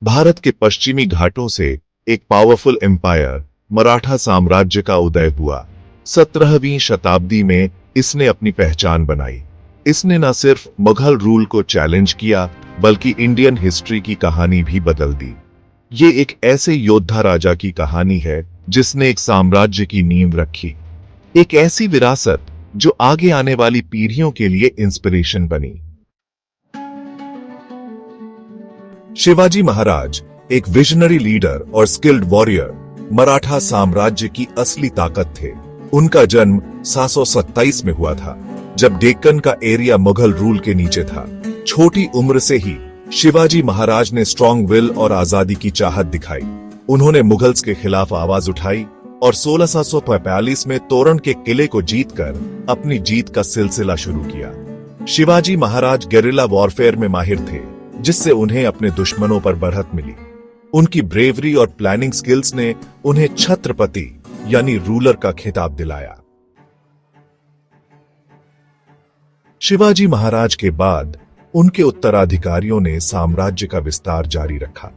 भारत के पश्चिमी घाटों से एक पावरफुल एम्पायर मराठा साम्राज्य का उदय हुआ। 17वीं शताब्दी में इसने अपनी पहचान बनाई। इसने न सिर्फ मुगल रूल को चैलेंज किया बल्कि इंडियन हिस्ट्री की कहानी भी बदल दी। ये एक ऐसे योद्धा राजा की कहानी है जिसने एक साम्राज्य की नींव रखी, एक ऐसी विरासत जो आगे आने वाली पीढ़ियों के लिए इंस्पिरेशन बनी। शिवाजी महाराज एक विजनरी लीडर और स्किल्ड वॉरियर, मराठा साम्राज्य की असली ताकत थे। उनका जन्म 727 में हुआ था, जब डेक्कन का एरिया मुगल रूल के नीचे था। छोटी उम्र से ही शिवाजी महाराज ने स्ट्रॉन्ग विल और आजादी की चाहत दिखाई। उन्होंने मुगल्स के खिलाफ आवाज उठाई और 1645 में तोरण के किले को जीतकर अपनी जीत का सिलसिला शुरू किया। शिवाजी महाराज गेरिल्ला वॉरफेयर में माहिर थे, जिससे उन्हें अपने दुश्मनों पर बढ़त मिली। उनकी ब्रेवरी और प्लानिंग स्किल्स ने उन्हें छत्रपति यानी रूलर का खिताब दिलाया। शिवाजी महाराज के बाद उनके उत्तराधिकारियों ने साम्राज्य का विस्तार जारी रखा।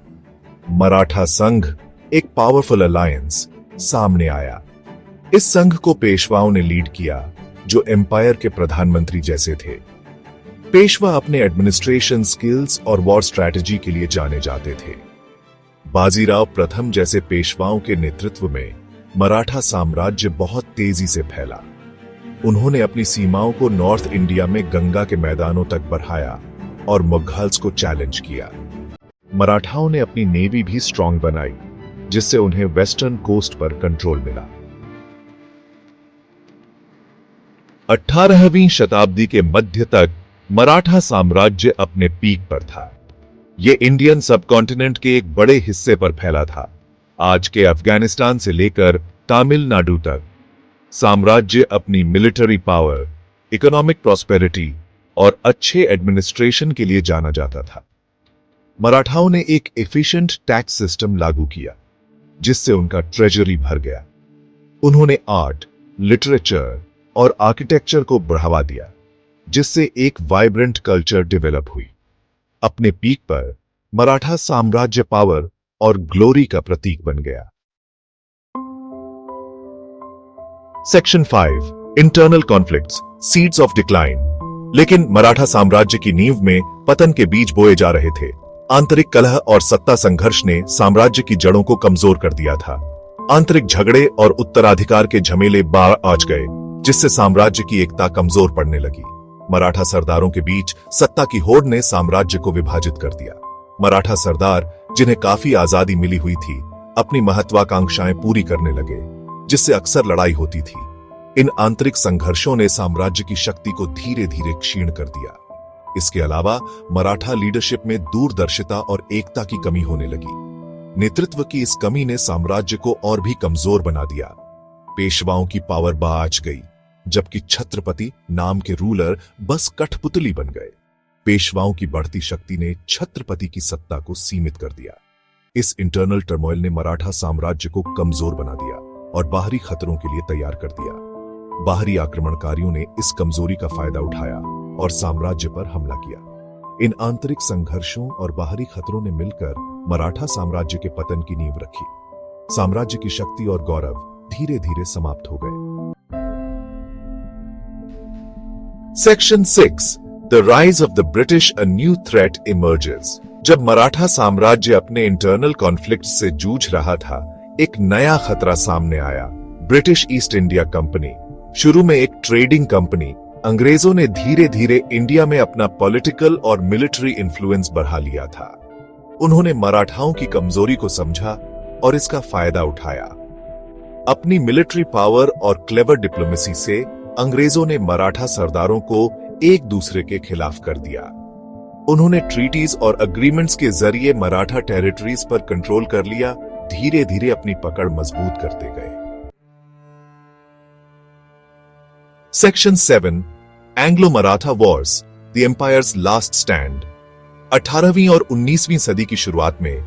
मराठा संघ, एक पावरफुल अलायंस, सामने आया। इस संघ को पेशवाओं ने लीड किया, जो एम्पायर के प्रधानमंत्री जैसे थे। पेशवा अपने एडमिनिस्ट्रेशन स्किल्स और वॉर स्ट्रैटेजी के लिए जाने जाते थे। बाजीराव प्रथम जैसे पेशवाओं के नेतृत्व में मराठा साम्राज्य बहुत तेजी से फैला। उन्होंने अपनी सीमाओं को नॉर्थ इंडिया में गंगा के मैदानों तक बढ़ाया और मुगल्स को चैलेंज किया। मराठाओं ने अपनी नेवी भी स्ट्रॉन्ग बनाई, जिससे उन्हें वेस्टर्न कोस्ट पर कंट्रोल मिला। 18वीं शताब्दी के मध्य तक मराठा साम्राज्य अपने पीक पर था। यह इंडियन सबकॉन्टिनेंट के एक बड़े हिस्से पर फैला था, आज के अफगानिस्तान से लेकर तमिलनाडु तक। साम्राज्य अपनी मिलिट्री पावर, इकोनॉमिक प्रॉस्पेरिटी और अच्छे एडमिनिस्ट्रेशन के लिए जाना जाता था। मराठाओं ने एक एफिशिएंट टैक्स सिस्टम लागू किया, जिससे उनका ट्रेजरी भर गया। उन्होंने आर्ट, लिटरेचर और आर्किटेक्चर को बढ़ावा दिया, जिससे एक वाइब्रेंट कल्चर डेवलप हुई। अपने पीक पर मराठा साम्राज्य पावर और ग्लोरी का प्रतीक बन गया। Section 5, internal conflicts, seeds of decline. लेकिन मराठा साम्राज्य की नींव में पतन के बीज बोए जा रहे थे। आंतरिक कलह और सत्ता संघर्ष ने साम्राज्य की जड़ों को कमजोर कर दिया था। आंतरिक झगड़े और उत्तराधिकार के झमेले बाढ़ आज गए, जिससे साम्राज्य की एकता कमजोर पड़ने लगी। मराठा सरदारों के बीच सत्ता की होड़ ने साम्राज्य को विभाजित कर दिया। मराठा सरदार, जिन्हें काफी आजादी मिली हुई थी, अपनी महत्वाकांक्षाएं पूरी करने लगे, जिससे अक्सर लड़ाई होती थी। इन आंतरिक संघर्षों ने साम्राज्य की शक्ति को धीरे धीरे क्षीण कर दिया। इसके अलावा मराठा लीडरशिप में दूरदर्शिता और एकता की कमी होने लगी। नेतृत्व की इस कमी ने साम्राज्य को और भी कमजोर बना दिया। पेशवाओं की पावर बाज गई, जबकि छत्रपति नाम के रूलर बस कठपुतली बन गए। पेशवाओं की बढ़ती शक्ति ने छत्रपति की सत्ता को सीमित कर दिया। इस इंटरनल टर्मोइल ने मराठा साम्राज्य को कमजोर बना दिया और बाहरी खतरों के लिए तैयार कर दिया। बाहरी आक्रमणकारियों ने इस कमजोरी का फायदा उठाया और साम्राज्य पर हमला किया। इन आंतरिक संघर्षों और बाहरी खतरों ने मिलकर मराठा साम्राज्य के पतन की नींव रखी। साम्राज्य की शक्ति और गौरव धीरे धीरे समाप्त हो गए। Section 6, the rise of the British, a new threat emerges. जब मराठा साम्राज्य अपने इंटरनल कॉन्फ्लिक्ट से जूझ रहा था, एक नया खतरा सामने आया, ब्रिटिश ईस्ट इंडिया कंपनी। शुरू में एक ट्रेडिंग कंपनी, अंग्रेजों ने धीरे धीरे इंडिया में अपना पॉलिटिकल और मिलिट्री इन्फ्लुएंस बढ़ा लिया था। उन्होंने मराठाओं की कमजोरी को समझा और इसका फायदा उठाया। अपनी मिलिट्री पावर और क्लेवर डिप्लोमेसी से अंग्रेजों ने मराठा सरदारों को एक दूसरे के खिलाफ कर दिया। उन्होंने ट्रीटीज और अग्रीमेंट्स के जरिए मराठा टेरिटरीज पर कंट्रोल कर लिया, धीरे धीरे अपनी पकड़ मजबूत करते गए। Section 7, Anglo Maratha wars, the empire's last stand. 18वीं और 19वीं सदी की शुरुआत में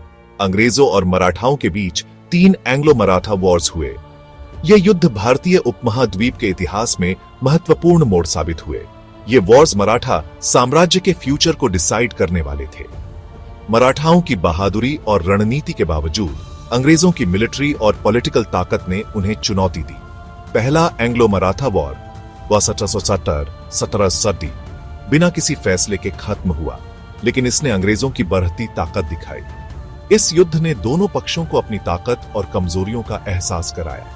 अंग्रेजों और मराठाओं के बीच 3 एंग्लो मराठा वॉर्स हुए। ये युद्ध भारतीय उपमहाद्वीप के इतिहास में महत्वपूर्ण मोड़ साबित हुए। ये वॉर्स मराठा साम्राज्य के फ्यूचर को डिसाइड करने वाले थे। मराठाओं की बहादुरी और रणनीति के बावजूद अंग्रेजों की मिलिट्री और पॉलिटिकल ताकत ने उन्हें चुनौती दी। पहला एंग्लो मराठा वॉर 1770 बिना किसी फैसले के खत्म हुआ, लेकिन इसने अंग्रेजों की बढ़ती ताकत दिखाई। इस युद्ध ने दोनों पक्षों को अपनी ताकत और कमजोरियों का एहसास कराया।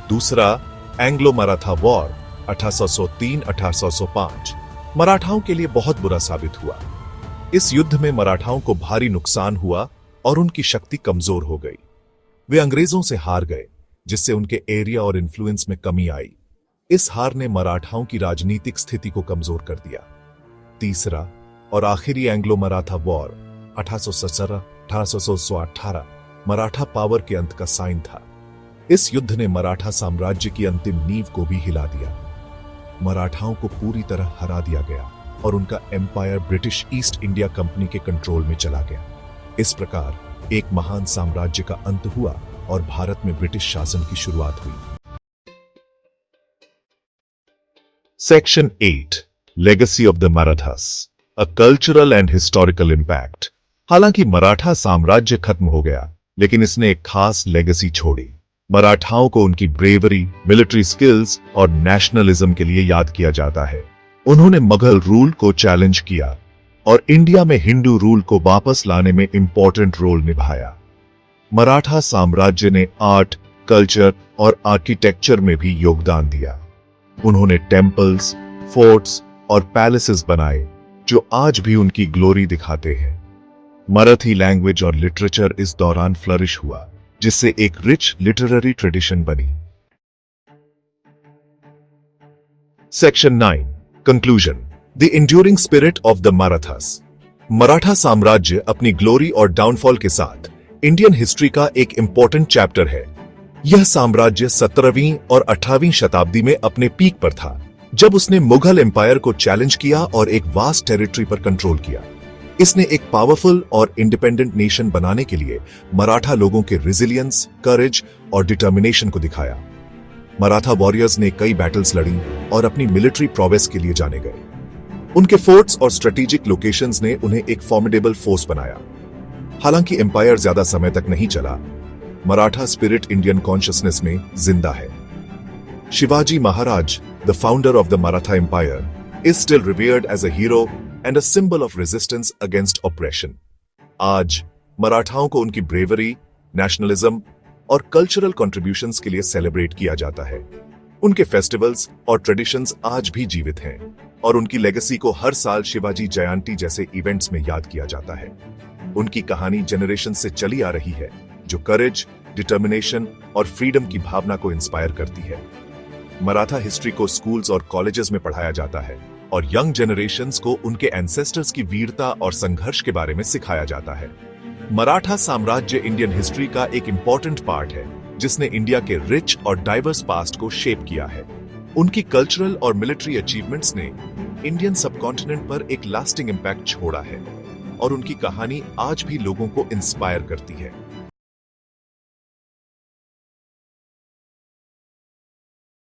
दूसरा एंग्लो मराठा वॉर 1803-1805 मराठाओं के लिए बहुत बुरा साबित हुआ। इस युद्ध में मराठाओं को भारी नुकसान हुआ और उनकी शक्ति कमजोर हो गई। वे अंग्रेजों से हार गए, जिससे उनके एरिया और इन्फ्लुएंस में कमी आई। इस हार ने मराठाओं की राजनीतिक स्थिति को कमजोर कर दिया। तीसरा और आखिरी Anglo Maratha war 1817-1818 Maratha power के अंत का साइन था। इस युद्ध ने मराठा साम्राज्य की अंतिम नींव को भी हिला दिया। मराठाओं को पूरी तरह हरा दिया गया और उनका empire British East India Company के कंट्रोल में चला गया। इस प्रकार एक महान साम्राज्य का अंत हुआ और भारत में ब्रिटिश शासन की शुरुआत हुई। Section 8 legacy of the Marathas, a cultural and historical impact. हालांकि मराठा साम्राज्य खत्म हो गया, लेकिन इसने एक खास लेगेसी छोड़ी। मराठाओं को उनकी ब्रेवरी, मिलिट्री स्किल्स और नेशनलिज्म के लिए याद किया जाता है। उन्होंने मुगल रूल को चैलेंज किया और इंडिया में हिंदू रूल को वापस लाने में इंपॉर्टेंट रोल निभाया। मराठा साम्राज्य ने आर्ट, कल्चर और आर्किटेक्चर में भी योगदान दिया। उन्होंने टेम्पल्स, फोर्ट्स और पैलेसेस बनाए, जो आज भी उनकी ग्लोरी दिखाते हैं। मराठी लैंग्वेज और लिटरेचर इस दौरान फ्लरिश हुआ, जिससे एक रिच लिटरेरी ट्रेडिशन बनी। Section 9 conclusion, the enduring spirit of the Marathas. Maratha साम्राज्य अपनी ग्लोरी और डाउनफॉल के साथ इंडियन हिस्ट्री का एक इंपॉर्टेंट चैप्टर है। यह साम्राज्य 17वीं और 18वीं शताब्दी में अपने पीक पर था, जब उसने मुगल एम्पायर को चैलेंज किया और एक वास्ट टेरिटरी पर कंट्रोल किया। इसने एक पावरफुल और इंडिपेंडेंट नेशन बनाने के लिए मराठा लोगों के रेजिलियंस, करेज और डिटर्मिनेशन को दिखाया। मराठा वॉरियर्स ने कई बैटल्स लड़ी और अपनी मिलिट्री प्रोवेस के लिए जाने गए। उनके फोर्ट्स और स्ट्रेटेजिक लोकेशंस ने उन्हें एक फॉर्मिडेबल फोर्स बनाया। हालांकि एम्पायर ज्यादा समय तक नहीं चला, मराठा स्पिरिट इंडियन कॉन्शियसनेस में जिंदा है। Shivaji Maharaj, the founder of the Maratha empire, is still revered as a hero and a symbol of resistance against oppression. आज मराठाओं को उनकी ब्रेवरी, नेशनलिज्म और कल्चरल कंट्रीब्यूशंस के लिए सेलिब्रेट किया जाता है। उनके फेस्टिवल्स और ट्रेडिशंस आज भी जीवित हैं और उनकी लेगेसी को हर साल शिवाजी जयंती जैसे इवेंट्स में याद किया जाता है। उनकी कहानी जनरेशन से चली आ रही है, जो करेज, डिटर्मिनेशन और फ्रीडम की भावना को इंस्पायर करती है। मराठा हिस्ट्री को स्कूल्स और कॉलेजेस में पढ़ाया जाता है और यंग जनरेशंस को उनके एंसेस्टर्स की वीरता और संघर्ष के बारे में सिखाया जाता है। मराठा साम्राज्य इंडियन हिस्ट्री का एक इंपॉर्टेंट पार्ट है, जिसने इंडिया के रिच और डाइवर्स पास्ट को शेप किया है। उनकी कल्चरल और मिलिट्री अचीवमेंट्स ने इंडियन सबकॉन्टिनेंट पर एक लास्टिंग इंपैक्ट छोड़ा है और उनकी कहानी आज भी लोगों को इंस्पायर करती है।